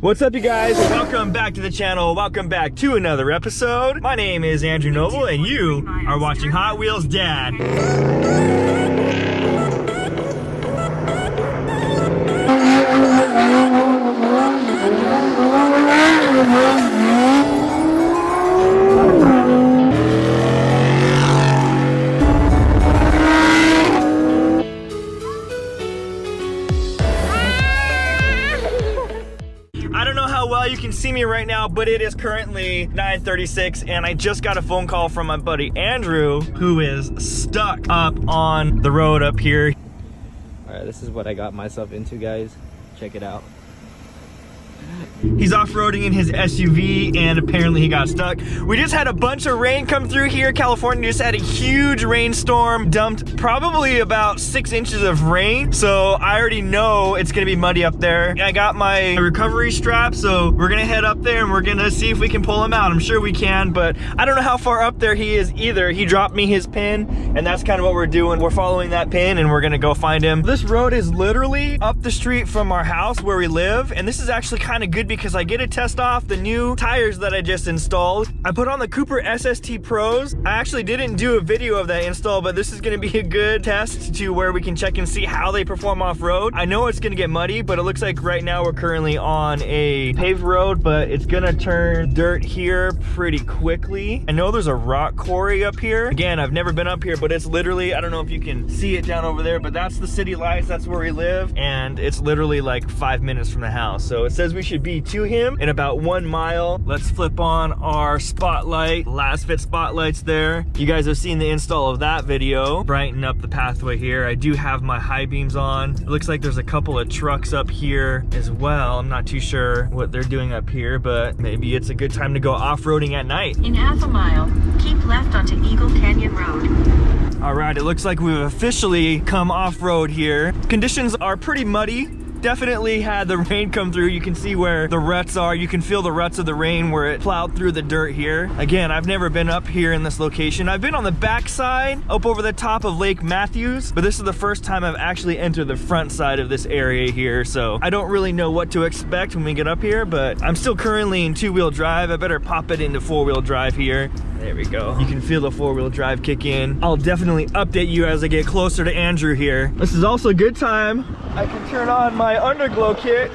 What's up, you guys? Welcome back to the channel. Welcome back to another episode. My name is Andrew Noble, and you are watching Hot Wheels Dad. You can see me right now, but it is currently 9:36 and I just got a phone call from my buddy Andrew, who is stuck up on the road up here. All right, this is what I got myself into, guys. Check it out. He's off-roading in his SUV and apparently he got stuck. We just had a bunch of rain come through here. California just had a huge rainstorm, dumped probably about 6 inches of rain. So I already know it's gonna be muddy up there. I got my recovery strap, so we're gonna head up there and we're gonna see if we can pull him out. I'm sure we can, but I don't know how far up there he is either. He dropped me his pin and that's kind of what we're doing. We're following that pin and we're gonna go find him. This road is literally up the street from our house where we live, and this is actually kind of good because I get to test off the new tires that I just installed. I put on the Cooper SST Pros. I actually didn't do a video of that install, but this is gonna be a good test to where we can check and see how they perform off-road. I know it's gonna get muddy, but it looks like right now we're currently on a paved road, but it's gonna turn dirt here pretty quickly. I know there's a rock quarry up here. Again, I've never been up here, but it's literally, I don't know if you can see it down over there, but that's the city lights, that's where we live, and it's literally like 5 minutes from the house. So it says we should be to him in about 1 mile. Let's flip on our spotlight, last fit spotlights there. You guys have seen the install of that video. Brighten up the pathway here. I do have my high beams on. It looks like there's a couple of trucks up here as well. I'm not too sure what they're doing up here, but maybe it's a good time to go off-roading at night. In half a mile, keep left onto Eagle Canyon Road. All right, it looks like we've officially come off-road here. Conditions are pretty muddy. Definitely had the rain come through. You can see where the ruts are. You can feel the ruts of the rain where it plowed through the dirt here. Again, I've never been up here in this location. I've been on the back side, up over the top of Lake Matthews, but this is the first time I've actually entered the front side of this area here. So I don't really know what to expect when we get up here, but I'm still currently in 2-wheel drive. I better pop it into 4-wheel drive here. There we go. You can feel the 4-wheel drive kick in. I'll definitely update you as I get closer to Andrew here. This is also a good time. I can turn on my underglow kit.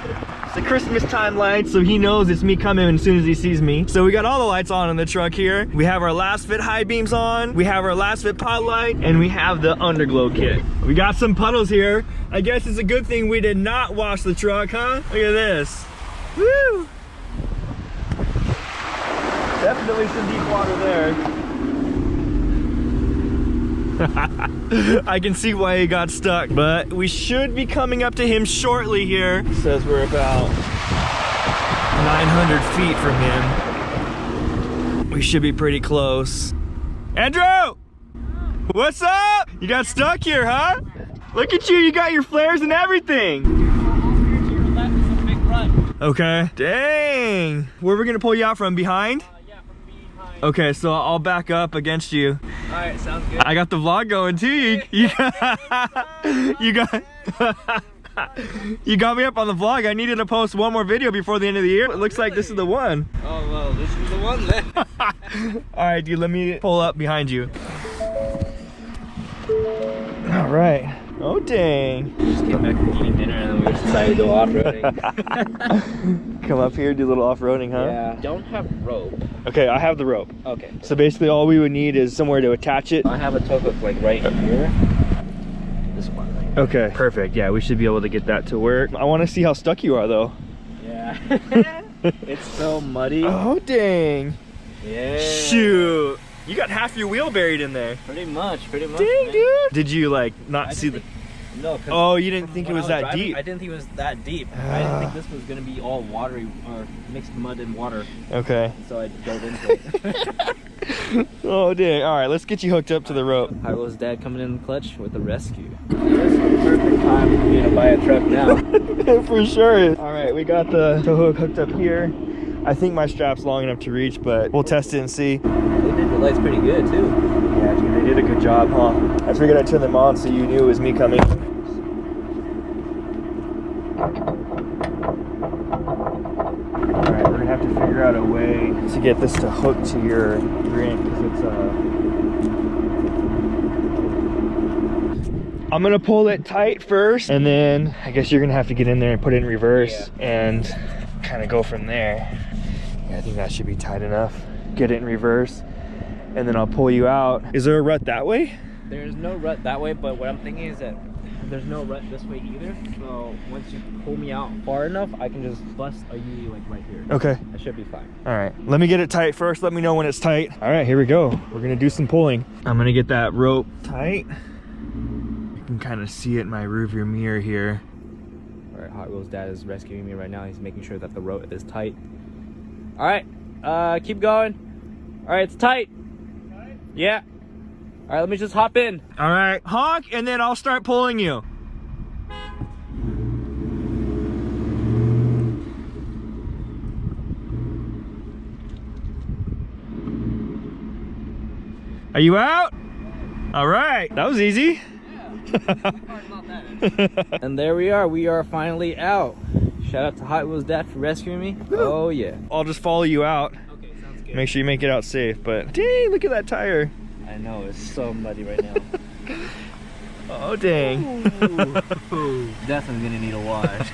It's a Christmas time light, so he knows it's me coming as soon as he sees me. So we got all the lights on in the truck here. We have our last fit high beams on. We have our last fit pot light, and we have the underglow kit. We got some puddles here. I guess it's a good thing we did not wash the truck, huh? Look at this. Woo! Definitely some deep water there. I can see why he got stuck, but we should be coming up to him shortly here. It says we're about 900 feet from him. We should be pretty close. Andrew! What's up? You got stuck here, huh? Look at you, you got your flares and everything. Okay. Dang. Where are we gonna pull you out from? Behind? Okay, so I'll back up against you. All right, sounds good. I got the vlog going too. You got me up on the vlog. I needed to post one more video before the end of the year. It looks like this is the one. Oh, well, this is the one then. All right, dude, let me pull up behind you. All right. Oh, dang. We just came back from eating dinner and then we decided to go off-roading. Come up here, do a little off-roading, huh? Yeah. Don't have rope. Okay, I have the rope. Okay. So basically all we would need is somewhere to attach it. I have a tow hook like right here. This one right here. Okay, perfect. Yeah, we should be able to get that to work. I want to see how stuck you are though. Yeah. It's so muddy. Oh, dang. Yeah. Shoot. You got half your wheel buried in there. Pretty much, Dang, man. dude. Did you like not see the... No. Oh, you didn't think it was that deep? I didn't think it was that deep. I didn't think this was going to be all watery or mixed mud and water. Okay. So I dove into it. Oh, dang. All right, let's get you hooked up to the rope. Hot Wheels Dad coming in the clutch with the rescue. This is the perfect time for me to buy a truck now. For sure. All right, we got the tow hook hooked up here. I think my strap's long enough to reach, but we'll test it and see. They did the lights pretty good too. Yeah, dude, they did a good job, huh? I figured I'd turn them on so you knew it was me coming. to figure out a way to get this to hook to your drink, because it's I'm gonna pull it tight first, and then I guess you're gonna have to get in there and put it in reverse and kind of go from there. Yeah, I think that should be tight enough. Get it in reverse, and then I'll pull you out. Is there a rut that way? There's no rut that way, but what I'm thinking is that there's no rut this way either. So once you pull me out far enough, I can just bust a U like right here. Okay. That should be fine. All right, let me get it tight first. Let me know when it's tight. All right, here we go. We're gonna do some pulling. I'm gonna get that rope tight. You can kind of see it in my rearview mirror here. All right, Hot Wheels dad is rescuing me right now. He's making sure that the rope is tight. All right, keep going. All right, it's tight. Tight? Yeah. All right, let me just hop in. All right, honk, and then I'll start pulling you. Are you out? All right, that was easy. And there we are finally out. Shout out to Hot Wheels dad for rescuing me. Oh yeah. I'll just follow you out. Okay, sounds good. Make sure you make it out safe, but dang, look at that tire. I know, it's so muddy right now. Oh dang. Definitely gonna need a wash.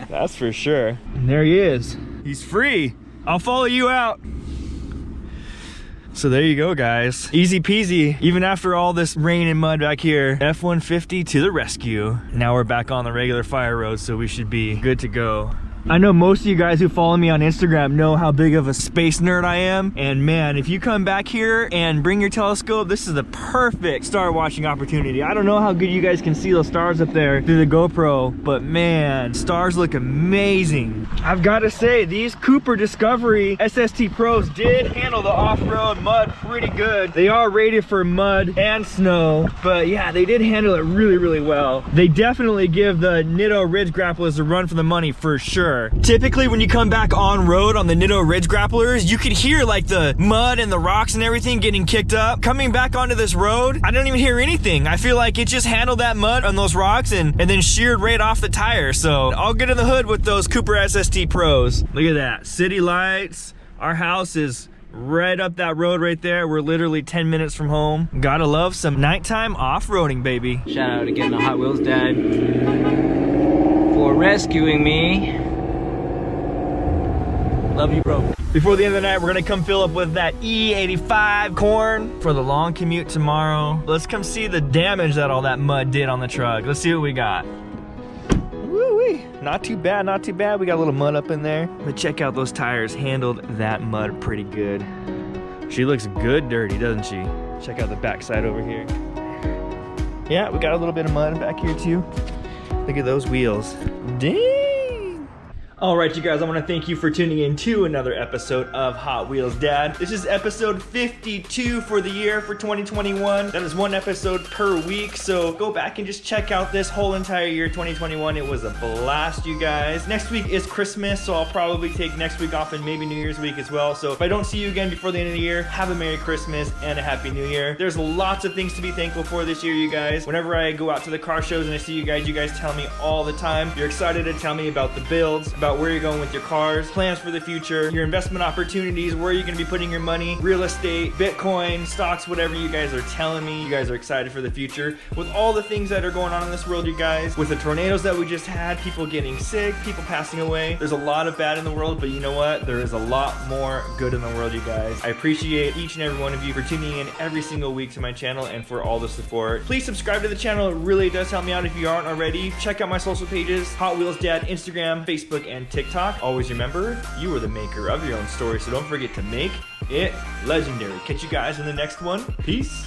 That's for sure. And there he is. He's free. I'll follow you out. So there you go, guys. Easy peasy. Even after all this rain and mud back here, F150 to the rescue. Now we're back on the regular fire road, so we should be good to go. I know most of you guys who follow me on Instagram know how big of a space nerd I am. And man, if you come back here and bring your telescope, this is the perfect star watching opportunity. I don't know how good you guys can see those stars up there through the GoPro, but man, stars look amazing. I've got to say, these Cooper Discovery SST Pros did handle the off-road mud pretty good. They are rated for mud and snow, but yeah, they did handle it really, really well. They definitely give the Nitto Ridge Grapplers a run for the money for sure. Typically when you come back on road on the Nitto Ridge Grapplers, you could hear like the mud and the rocks and everything getting kicked up. Coming back onto this road, I don't even hear anything. I feel like it just handled that mud on those rocks and then sheared right off the tire. So all good in the hood with those Cooper SST Pros. Look at that, city lights. Our house is right up that road right there. We're literally 10 minutes from home. Gotta love some nighttime off-roading, baby. Shout out again to Hot Wheels dad for rescuing me. Love you, bro. Before the end of the night, we're gonna come fill up with that E85 corn for the long commute tomorrow. Let's come see the damage that all that mud did on the truck. Let's see what we got. Woo-wee. Not too bad, not too bad. We got a little mud up in there. But check out those tires. Handled that mud pretty good. She looks good dirty, doesn't she? Check out the backside over here. Yeah, we got a little bit of mud back here too. Look at those wheels. Dang. All right, you guys, I want to thank you for tuning in to another episode of Hot Wheels Dad. This is episode 52 for the year for 2021. That is one episode per week, so go back and just check out this whole entire year 2021. It was a blast, you guys. Next week is Christmas, so I'll probably take next week off and maybe New Year's week as well. So if I don't see you again before the end of the year, have a Merry Christmas and a Happy New Year. There's lots of things to be thankful for this year, you guys. Whenever I go out to the car shows and I see you guys tell me all the time. You're excited to tell me about the builds, about where you're going with your cars, plans for the future, your investment opportunities, where you're going to be putting your money, real estate, Bitcoin, stocks, whatever you guys are telling me. You guys are excited for the future. With all the things that are going on in this world, you guys, with the tornadoes that we just had, people getting sick, people passing away, there's a lot of bad in the world, but you know what? There is a lot more good in the world, you guys. I appreciate each and every one of you for tuning in every single week to my channel and for all the support. Please subscribe to the channel. It really does help me out if you aren't already. Check out my social pages, Hot Wheels Dad, Instagram, Facebook, and TikTok. Always remember, you are the maker of your own story, so don't forget to make it legendary. Catch you guys in the next one. Peace.